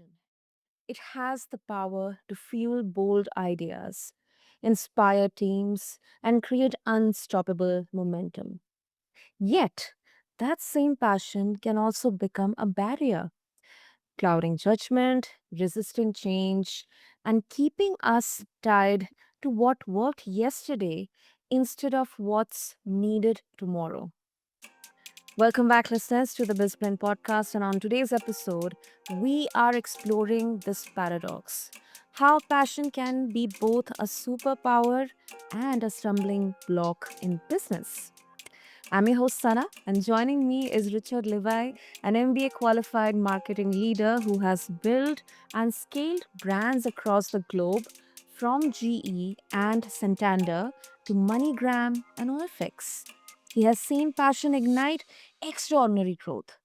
passion. It has the power to fuel bold ideas, inspire teams, and create unstoppable momentum. Yet, that same passion can also become a barrier, clouding judgment, resisting change, and keeping us tied to what worked yesterday instead of what's needed tomorrow. Welcome back, listeners, to the BizBlend podcast. And on today's episode, we are exploring this paradox, how passion can be both a superpower and a stumbling block in business. I'm your host, Sana, and joining me is Richard Levy, an MBA qualified marketing leader who has built and scaled brands across the globe from GE and Santander to MoneyGram and OFX. He has seen passion ignite extraordinary growth,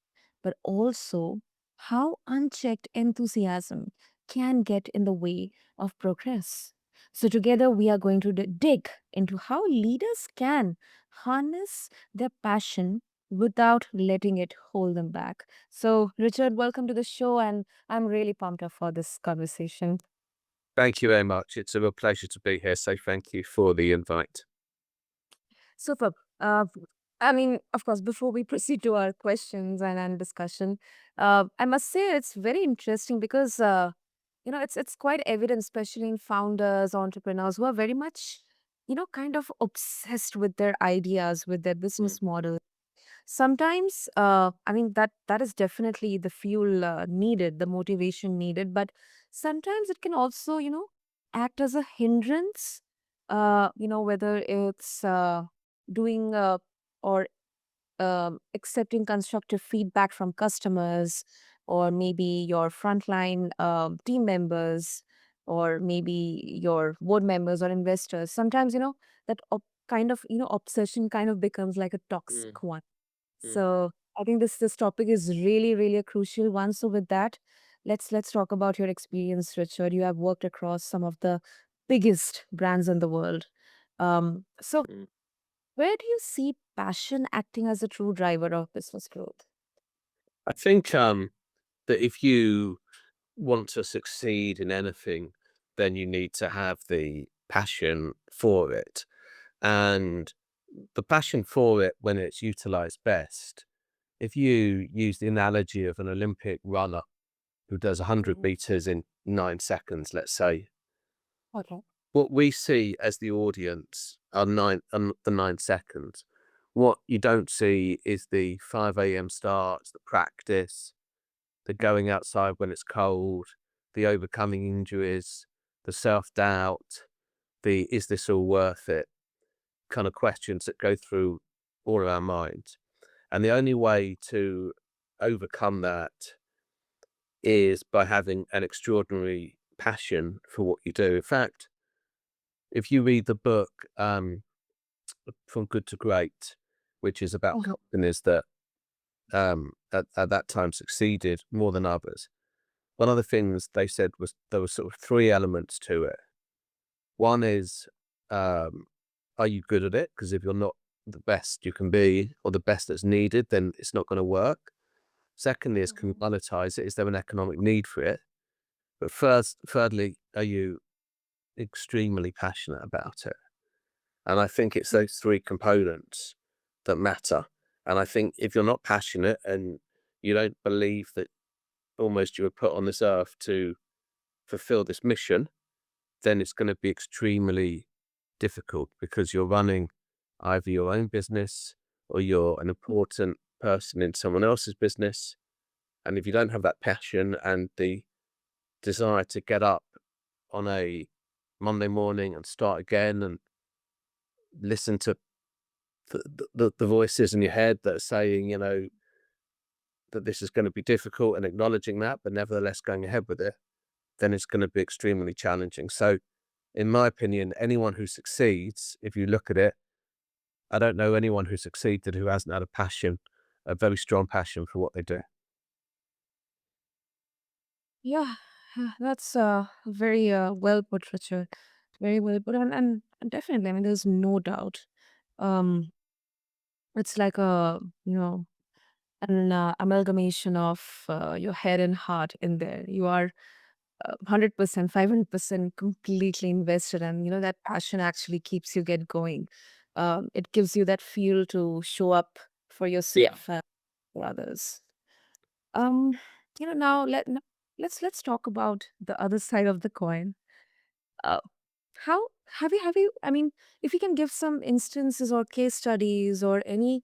but also how unchecked enthusiasm can get in the way of progress. So, together, we are going to dig into how leaders can harness their passion without letting it hold them back. So, Richard, welcome to the show, and I'm really pumped up for this conversation. Thank you very much. It's a real pleasure to be here. So thank you for the invite. Superb. I mean, of course, before we proceed to our questions and discussion, I must say it's very interesting because it's quite evident, especially in founders, entrepreneurs who are very much kind of obsessed with their ideas, with their Mm, business model. Sometimes, I mean that is definitely the fuel needed, the motivation needed, but sometimes it can also, act as a hindrance. Whether it's doing or accepting constructive feedback from customers, or maybe your frontline team members, or maybe your board members or investors. Sometimes, that kind of obsession kind of becomes like a mm, toxic one. mm, So I think this topic is really, really a crucial one. So with that, let's talk about your experience, Richard. You have worked across some of the biggest brands in the world. So mm. where do you see passion acting as a true driver of business growth? I think that if you want to succeed in anything, then you need to have the passion for it. And the passion for it, when it's utilized best, if you use the analogy of an Olympic runner who does 100 Mhm. meters in 9 seconds, let's say, Okay. what we see as the audience are the 9 seconds. What you don't see is the 5 a.m. starts, the practice, the going outside when it's cold, the overcoming injuries, the self doubt, the is this all worth it kind of questions that go through all of our minds. And the only way to overcome that is by having an extraordinary passion for what you do. In fact, if you read the book From Good to Great, which is about Okay. companies that at that time succeeded more than others. One of the things they said was there were sort of three elements to it. One is, um, are you good at it? Because if you're not the best you can be or the best that's needed, then it's not going to work. Secondly, is can you Mhm. monetize it? Is there an economic need for it? But thirdly, are you extremely passionate about it? And I think it's those three components that matter. And I think if you're not passionate and you don't believe that almost you were put on this earth to fulfill this mission, then it's going to be extremely difficult because you're running either your own business or you're an important person in someone else's business. And if you don't have that passion and the desire to get up on a Monday morning and start again and listen to the voices in your head that are saying, that this is going to be difficult and acknowledging that, but nevertheless going ahead with it, then it's going to be extremely challenging. So, in my opinion, anyone who succeeds, if you look at it, I don't know anyone who succeeded who hasn't had a passion, a very strong passion for what they do. Yeah, that's very well put, Richard. Very well put, and definitely, I mean, there's no doubt. Um, it's like a an amalgamation of your head and heart in there. You are 100%, 500% completely invested, and that passion actually keeps you get going. It gives you that fuel to show up for yourself and for others. Um, now let's talk about the other side of the coin. Uh, how have you? I mean, if you can give some instances or case studies or any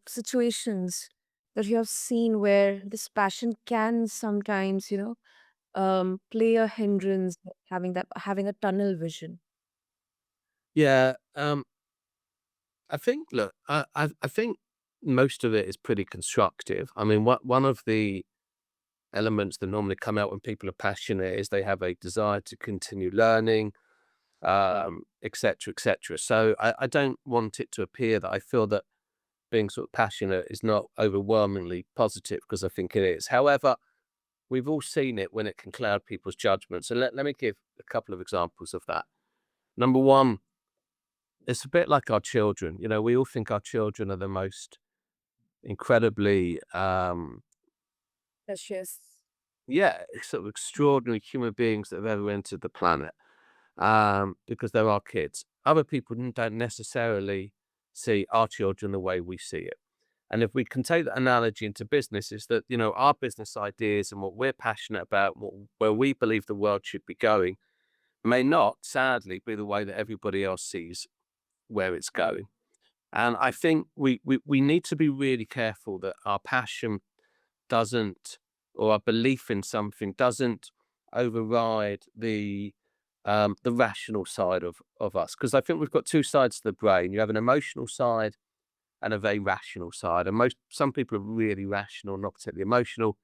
situations that you have seen where this passion can sometimes play a hindrance, having a tunnel vision. Yeah, I think, look, I think most of it is pretty constructive. I mean, one of the elements that normally come out when people are passionate is they have a desire to continue learning, et cetera, et cetera. So I don't want it to appear that I feel that being sort of passionate is not overwhelmingly positive, because I think it is. However, we've all seen it when it can cloud people's judgment. So let me give a couple of examples of that. Number one, it's a bit like our children. You know, we all think our children are the most incredibly, Precious. yeah, sort of extraordinary human beings that have ever entered the planet, because they're our kids. Other people don't necessarily see our children the way we see it. And if we can take that analogy into business, is that, you know, our business ideas and what we're passionate about, where we believe the world should be going, may not, sadly, be the way that everybody else sees where it's going. And I think we need to be really careful that our passion doesn't, or our belief in something doesn't override the rational side of us. Because I think we've got two sides to the brain. You have an emotional side and a very rational side. And some people are really rational, not particularly emotional.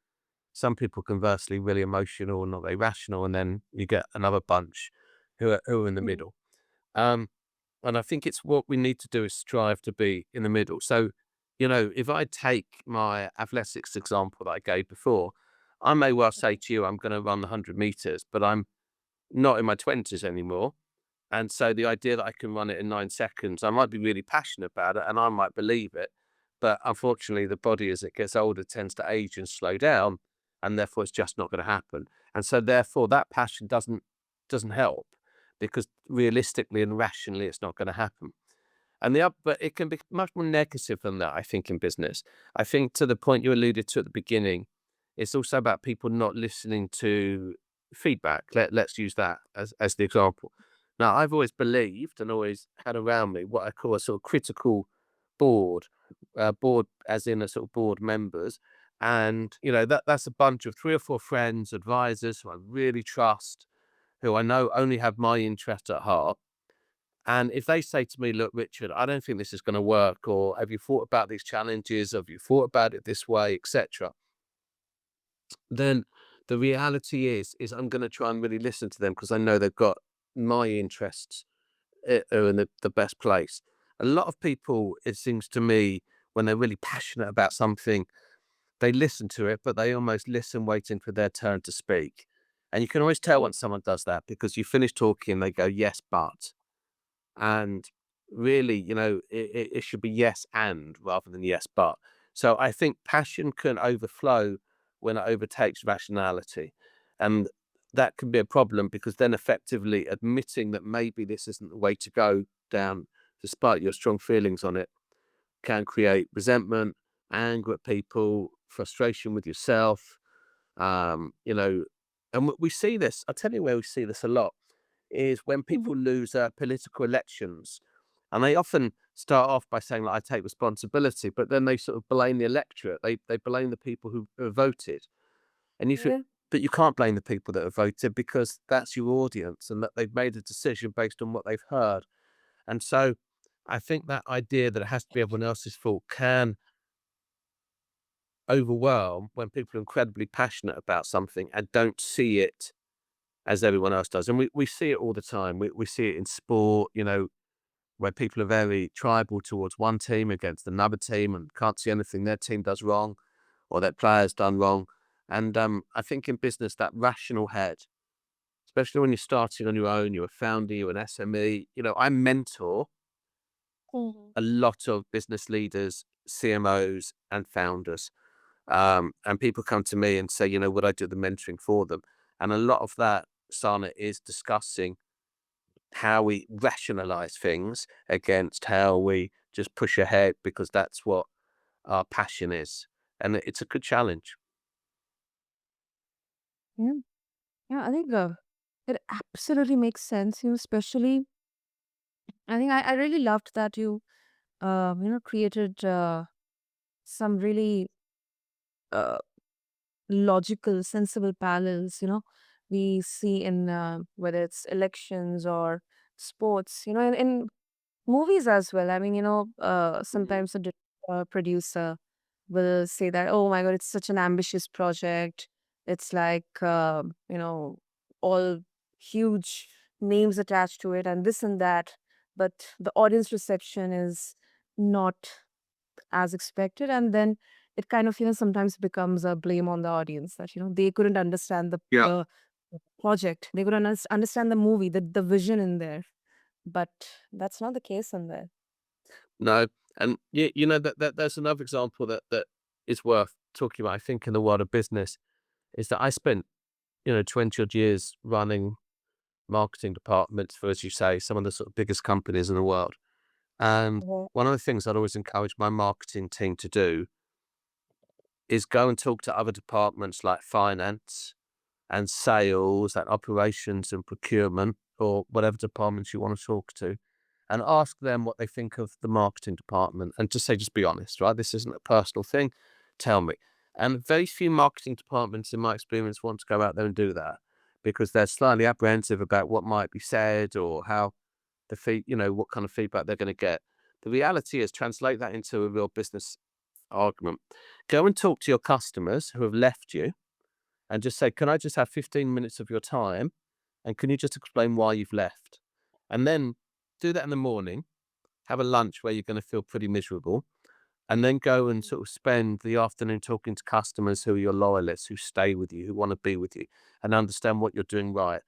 Some people conversely really emotional and not very rational. And then you get another bunch who are in the Mm. middle. Um, and I think it's what we need to do is strive to be in the middle. So, you know, if I take my athletics example that I gave before, I may well say to you, I'm going to run the 100 meters, but I'm not in my 20s anymore. And so the idea that I can run it in 9 seconds, I might be really passionate about it and I might believe it. But unfortunately, the body as it gets older tends to age and slow down. And therefore, it's just not going to happen. And so, therefore, that passion doesn't help, because realistically and rationally, it's not going to happen. But it can be much more negative than that, I think, in business. I think, to the point you alluded to at the beginning, it's also about people not listening to feedback. Let's use that as the example. Now, I've always believed and always had around me what I call a sort of critical board, board as in a sort of board members. And, you know, that's a bunch of 3 or 4 friends, advisors who I really trust, who I know only have my interest at heart. And if they say to me, look, Richard, I don't think this is going to work, or have you thought about these challenges? Have you thought about it this way, etc., then the reality is I'm going to try and really listen to them, because I know they've got my interests are in the best place. A lot of people, it seems to me, when they're really passionate about something, they listen to it, but they almost listen waiting for their turn to speak. And you can always tell when someone does that, because you finish talking, they go, yes, but. And really, you know, it should be yes and rather than yes but. So I think passion can overflow when it overtakes rationality. And that can be a problem, because then effectively admitting that maybe this isn't the way to go down, despite your strong feelings on it, can create resentment, anger at people, frustration with yourself, you know, and we see this. I'll tell you where we see this a lot is when Mhm. people lose political elections, and they often start off by saying, like, "I take responsibility," but then they sort of blame the electorate. They blame the people who have voted, and you think, Yeah. but you can't blame the people that have voted, because that's your audience, and that they've made a decision based on what they've heard. And so, I think that idea that it has to be everyone else's fault can overwhelm when people are incredibly passionate about something and don't see it as everyone else does. And we see it all the time. We see it in sport, you know, where people are very tribal towards one team against another team and can't see anything their team does wrong or their players done wrong. And I think in business, that rational head, especially when you're starting on your own, you're a founder, you're an SME. You know, I mentor Mhm. a lot of business leaders CMOs and founders. And people come to me and say, would I do the mentoring for them? And a lot of that, Sana, is discussing how we rationalize things against how we just push ahead because that's what our passion is. And it's a good challenge. Yeah, yeah, I think it absolutely makes sense. Especially I think I really loved that you created some really uh, logical, sensible parallels. We see in whether it's elections or sports. In movies as well. I mean, sometimes a producer will say that, oh my God, it's such an ambitious project. It's like, all huge names attached to it and this and that. But the audience reception is not as expected. And then it kind of, sometimes becomes a blame on the audience that, they couldn't understand Yeah. the project. They couldn't understand the movie, the vision in there. But that's not the case in there. No. And that there's another example that is worth talking about, I think, in the world of business is that I spent, 20 odd years running marketing departments for, as you say, some of the sort of biggest companies in the world. And Mhm. one of the things I'd always encourage my marketing team to do is go and talk to other departments like finance and sales and operations and procurement or whatever departments you want to talk to and ask them what they think of the marketing department and just say, just be honest, right? This isn't a personal thing. Tell me. And very few marketing departments, in my experience, want to go out there and do that because they're slightly apprehensive about what might be said or how what kind of feedback they're going to get. The reality is translate that into a real business argument. Go and talk to your customers who have left you and just say, can I just have 15 minutes of your time? And can you just explain why you've left? And then do that in the morning, have a lunch where you're going to feel pretty miserable, and then go and sort of spend the afternoon talking to customers who are your loyalists, who stay with you, who want to be with you, and understand what you're doing right.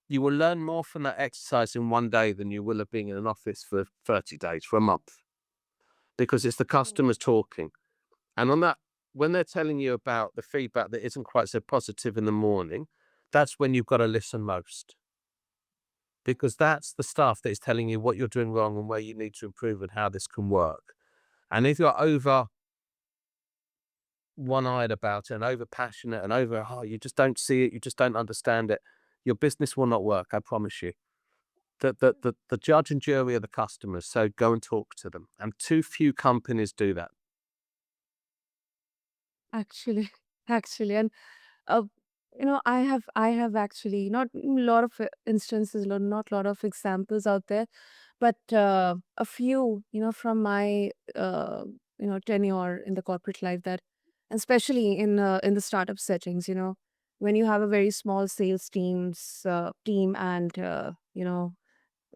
You will learn more from that exercise in one day than you will have been in an office for 30 days, for a month, because it's the customers talking. And on that, when they're telling you about the feedback that isn't quite so positive in the morning, that's when you've got to listen most because that's the stuff that is telling you what you're doing wrong and where you need to improve and how this can work. And if you're over one-eyed about it and over passionate and over, you just don't see it, you just don't understand it, your business will not work. I promise you. The judge and jury are the customers, so go and talk to them. And too few companies do that. Actually, actually, and uh, I have actually not a lot of instances, not a lot of examples out there, but a few, from my tenure in the corporate life that, especially in the startup settings, when you have a very small sales team and the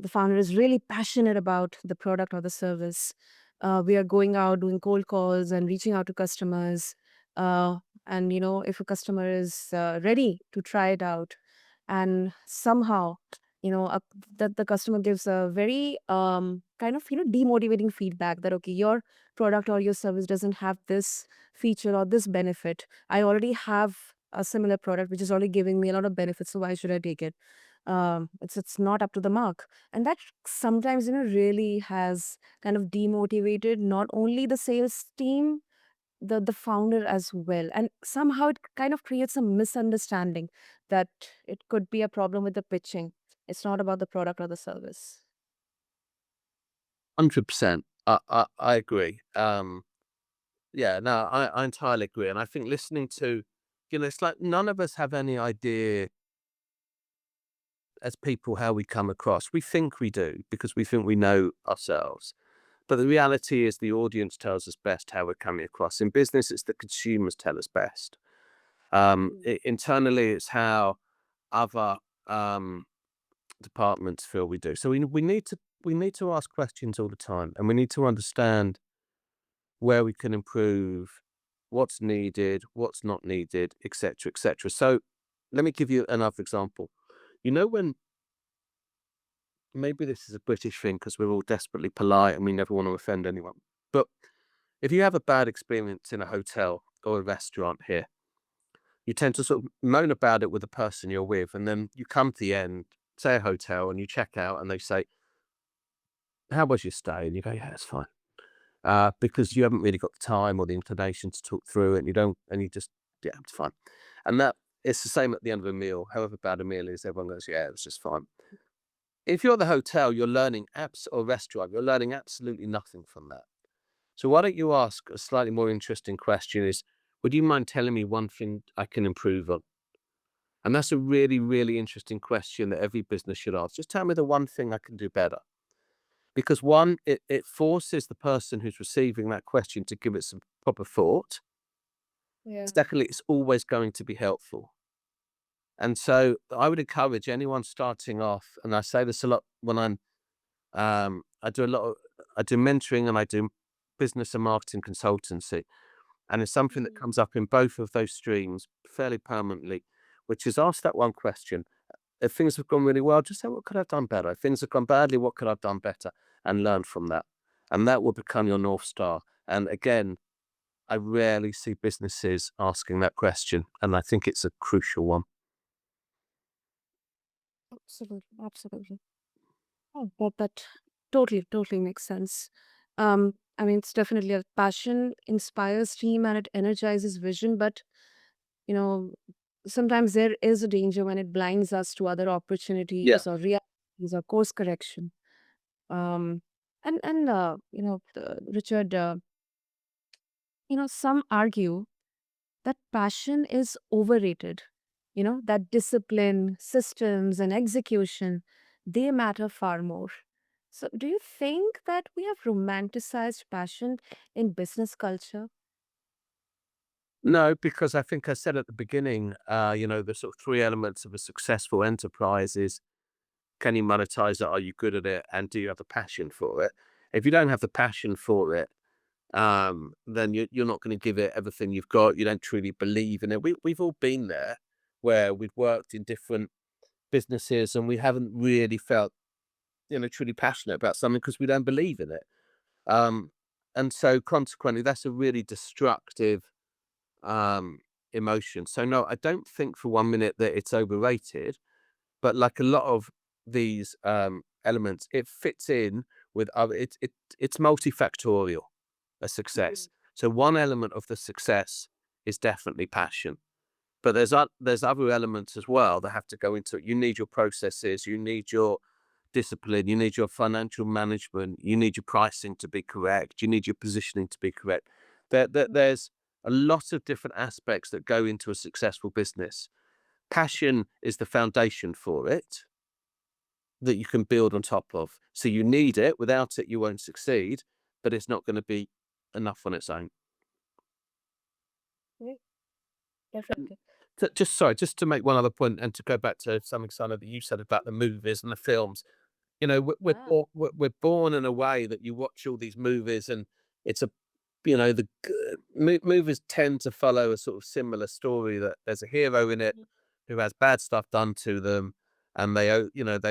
founder is really passionate about the product or the service. We are going out doing cold calls and reaching out to customers. Uh, and if a customer is ready to try it out, and somehow, that the customer gives a very kind of demotivating feedback that, okay, your product or your service doesn't have this feature or this benefit. I already have a similar product which is already giving me a lot of benefits, so why should I take it? It's not up to the mark, and that sometimes really has kind of demotivated not only the sales team, the founder as well, and somehow it kind of creates a misunderstanding that it could be a problem with the pitching. It's not about the product or the service. 100%. I agree. Yeah, no, I entirely agree. And I think listening to, it's like none of us have any idea as people how we come across. We think we do because we think we know ourselves. But the reality is the audience tells us best how we're coming across. In business, it's the consumers tell us best. Internally, it's how other departments feel we do. So we need to ask questions all the time, and we need to understand where we can improve, what's needed, what's not needed, etc., etc. So let me give you another example. When maybe this is a British thing because we're all desperately polite and we never want to offend anyone, but If you have a bad experience in a hotel or a restaurant here, you tend to sort of moan about it with the person you're with, and then you come to the end, say a hotel, and you check out, and they say, "How was your stay?" And you go, "Yeah, it's fine," because you haven't really got the time or the inclination to talk through it, and you don't, and you just, yeah, it's fine. And that it's the same at the end of a meal. However bad a meal is, everyone goes, "Yeah, it was just fine." If you're at the hotel, you're learning apps or restaurant, you're learning absolutely nothing from that. So why don't you ask a slightly more interesting question is, would you mind telling me one thing I can improve on? And that's a really, really interesting question that every business should ask. Just tell me the one thing I can do better. Because one, it forces the person who's receiving that question to give it some proper thought. Yeah. Secondly, it's always going to be helpful. And so I would encourage anyone starting off, and I say this a lot when I do a lot of, I do mentoring and I do business and marketing consultancy. And it's something that Mhm. comes up in both of those streams fairly permanently, which is ask that one question. If things have gone really well, just say, what could I have done better? If things have gone badly, what could I have done better? And learn from that. And that will become your North Star. And again, I rarely see businesses asking that question. And I think it's a crucial one. Absolutely, absolutely. Oh, that totally makes sense. I mean, it's definitely a passion inspires team and it energizes vision, but you know, sometimes there is a danger when it blinds us to other Yeah. opportunities or realities or course correction. Um, and Richard, some argue that passion is overrated. That discipline, systems, and execution, they matter far more. So, do you think that we have romanticized passion in business culture? No, because I think I said at the beginning, the sort of three elements of a successful enterprise is, can you monetize it? Are you good at it? And do you have the passion for it? If you don't have the passion for it, then you're not going to give it everything you've got. You don't truly believe in it. We've all been there where we've worked in different businesses and we haven't really felt, truly passionate about something because we don't believe in it. Um, and so consequently, that's a really destructive um, emotion. So no, I don't think for 1 minute that it's overrated, but like a lot of these elements, it fits in with other. It's multifactorial, a Mhm. success. So one element of the success is definitely passion, but there's other elements as well that have to go into it. You need your processes, you need your discipline, you need your financial management, you need your pricing to be correct, you need your positioning to be correct. There's a lot of different aspects that go into a successful business. Passion is the foundation for it that you can build on top of. So you need it. Without it, you won't succeed, but it's not going to be enough on its own. Yeah, And definitely. just to make one other point and to go back to something, Sana, that you said about the movies and the films. Ah. We're born in a way that you watch all these movies and it's a, movies tend to follow a sort of similar story that there's a hero in it Mhm. who has bad stuff done to them, and they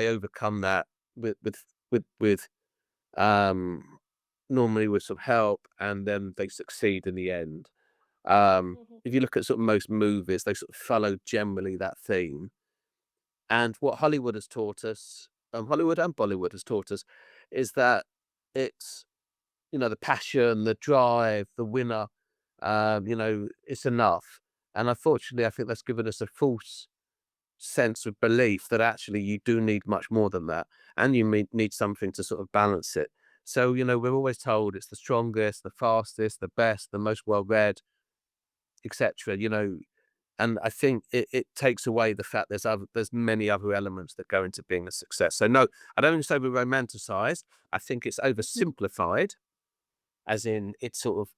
overcome that with um, normally with some help, and then they succeed in the end. Mhm. If you look at sort of most movies, they sort of follow generally that theme. And what Hollywood has taught us, Hollywood and Bollywood has taught us, is that it's, the passion, the drive, the winner, it's enough. And unfortunately, I think that's given us a false sense of belief that actually you do need much more than that, and you need something to sort of balance it. So, we're always told it's the strongest, the fastest, the best, the most well read, etc. And I think it takes away the fact there's many other elements that go into being a success. So no, I don't think it's over romanticized. I think it's Mhm. oversimplified, as in it's sort of,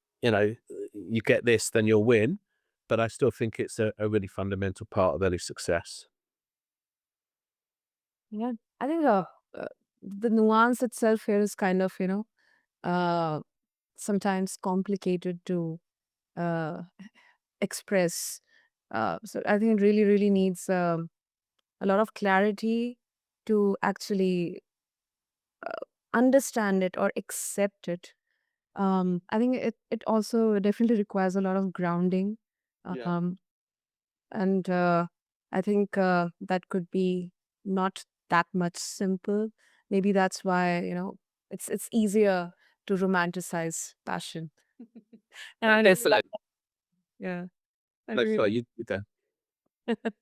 you get this, then you'll win. But I still think it's a really fundamental part of any success. Yeah, I think uh, the nuance itself here is kind of, uh, sometimes complicated to uh, express. So I think it really needs a lot of clarity to actually understand it or accept it. I think it also definitely requires a lot of grounding. Yeah. Um, and I think that could be not that much simple. Maybe that's why, it's easier to romanticize passion. And I understand. Definitely. Yeah, I No, agree sorry, with you there. that.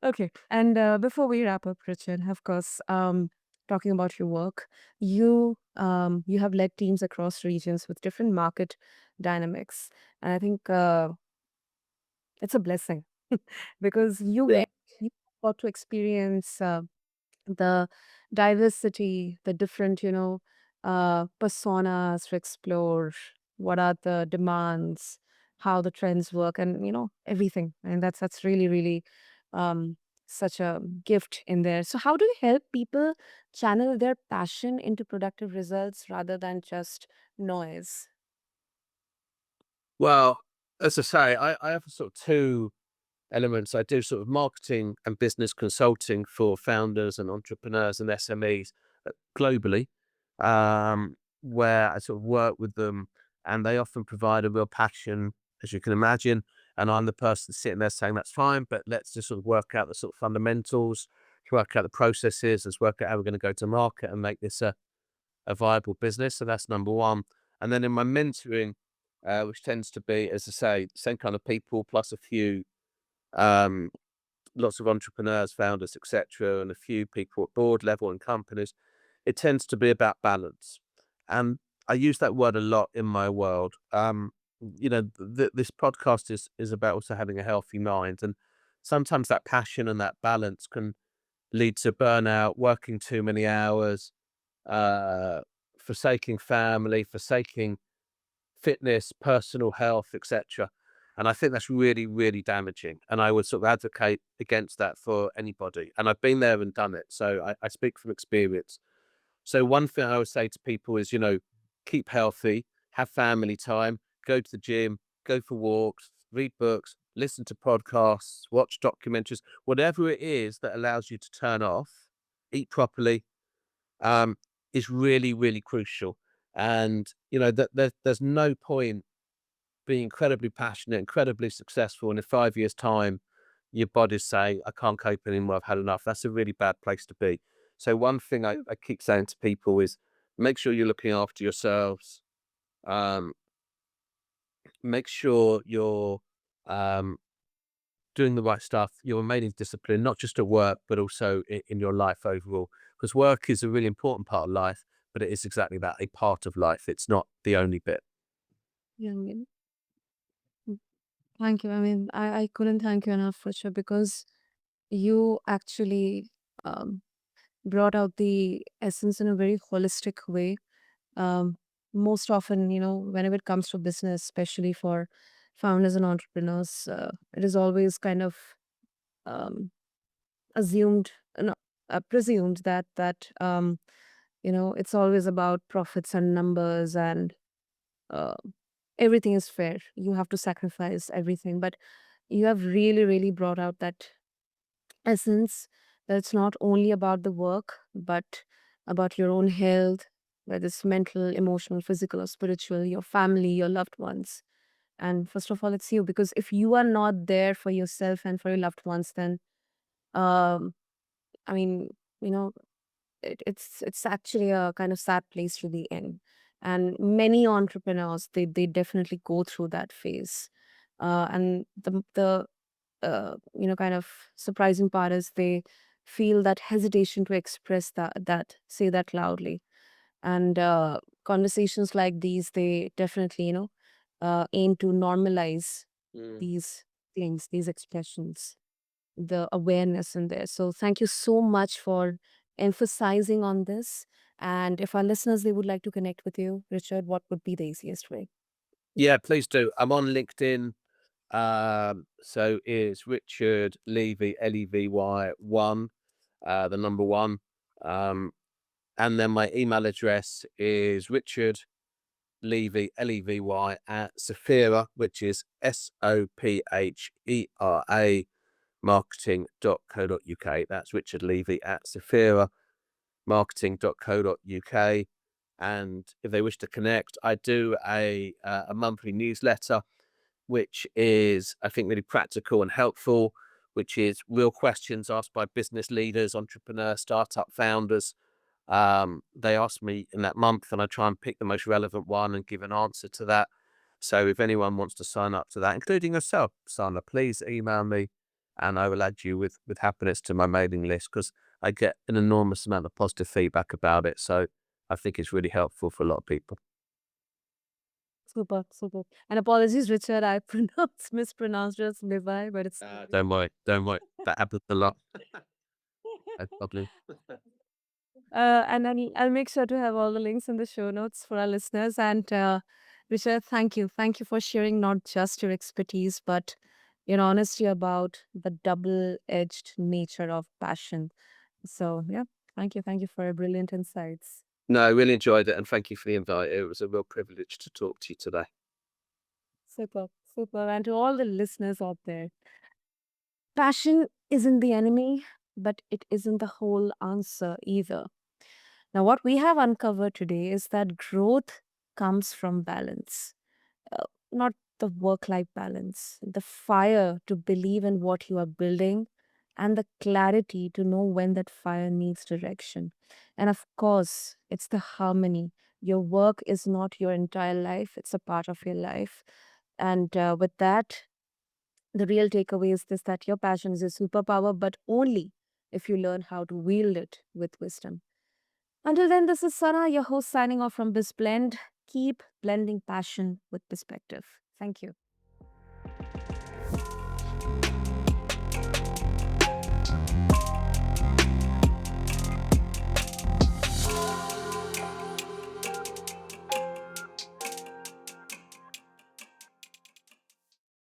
Okay. And before we wrap up, Richard, of course, talking about your work, you have led teams across regions with different market dynamics, and I think it's a blessing because Yeah. you got to experience the diversity, the different, personas to explore, what are the demands, how the trends work, and everything. And that's really, really um, such a gift in there. So, how do you help people channel their passion into productive results rather than just noise? Well, as I say, I have sort of two elements. I do sort of marketing and business consulting for founders and entrepreneurs and SMEs globally, where I sort of work with them, and they often provide a real passion, as you can imagine. And I'm the person sitting there saying, that's fine, but let's just sort of work out the sort of fundamentals, work out the processes, let's work out how we're going to go to market and make this a viable business. So that's number one. And then in my mentoring, which tends to be, as I say, same kind of people plus a few um, lots of entrepreneurs, founders, etc., and a few people at board level in companies, it tends to be about balance. And I use that word a lot in my world. This podcast is about also having a healthy mind, and sometimes that passion and that balance can lead to burnout, working too many hours, uh, forsaking family, forsaking fitness, personal health, etc. And I think that's really, really damaging. And I would sort of advocate against that for anybody. And I've been there and done it. So I speak from experience. So one thing I would say to people is, keep healthy, have family time, go to the gym, go for walks, read books, listen to podcasts, watch documentaries, whatever it is that allows you to turn off, eat properly, um, is really, really crucial. And, there's no point being incredibly passionate, incredibly successful, and in 5 years' time, your body's saying, I can't cope anymore, I've had enough. That's a really bad place to be. So one thing I keep saying to people is make sure you're looking after yourselves. Um, make sure you're um, doing the right stuff. You're remaining disciplined, not just at work, but also in your life overall. Because work is a really important part of life, but it is exactly that, a part of life. It's not the only bit. Yeah, mm, thank you. I mean, I couldn't thank you enough, Richard, because you actually um, brought out the essence in a very holistic way. Um, Most often, whenever it comes to business, especially for founders and entrepreneurs, it is always kind of um, assumed, no, presumed that it's always about profits and numbers and uh, everything is fair. You have to sacrifice everything, but you have really, really brought out that essence that it's not only about the work, but about your own health, whether it's mental, emotional, physical, or spiritual, your family, your loved ones. And first of all, it's you, because if you are not there for yourself and for your loved ones, then um, I mean, you know, it's actually a kind of sad place to be in. And many entrepreneurs, they definitely go through that phase. And the kind of surprising part is they feel that hesitation to express that say that loudly. And conversations like these, they definitely, aim to normalize Mm. these things, these expressions, the awareness in there. So thank you so much for emphasizing on this. And if our listeners, they would like to connect with you, Richard, what would be the easiest way? Yeah, please do. I'm on LinkedIn. So it's Richard Levy, Levy one, the number one. Um, and then my email address is Richard Levy, Levy at Sophera, which is Sophera marketing.co.uk. That's Richard Levy at Sophera marketing.co.uk. And if they wish to connect, I do a monthly newsletter, which is, I think, really practical and helpful, which is real questions asked by business leaders, entrepreneurs, startup founders. They ask me in that month, and I try and pick the most relevant one and give an answer to that. So if anyone wants to sign up to that, including yourself, Sana, please email me and I will add you with happiness to my mailing list, because I get an enormous amount of positive feedback about it. So I think it's really helpful for a lot of people. Super, super. And apologies, Richard, I mispronounced it as Levi, but it's Don't worry, don't worry. That happens a lot. No problem. And I'll make sure to have all the links in the show notes for our listeners. And Richard, thank you. Thank you for sharing not just your expertise, but your honesty about the double-edged nature of passion. So, yeah, thank you. Thank you for your brilliant insights. No, I really enjoyed it, and thank you for the invite. It was a real privilege to talk to you today. Super, super. And to all the listeners out there, passion isn't the enemy, but it isn't the whole answer either. Now, what we have uncovered today is that growth comes from balance, not the work life balance, the fire to believe in what you are building, and the clarity to know when that fire needs direction. And of course, it's the harmony. Your work is not your entire life, it's a part of your life. And with that, the real takeaway is this, that your passion is a superpower, but only if you learn how to wield it with wisdom. Until then, this is Sana, your host, signing off from BizBlend. Keep blending passion with perspective. Thank you.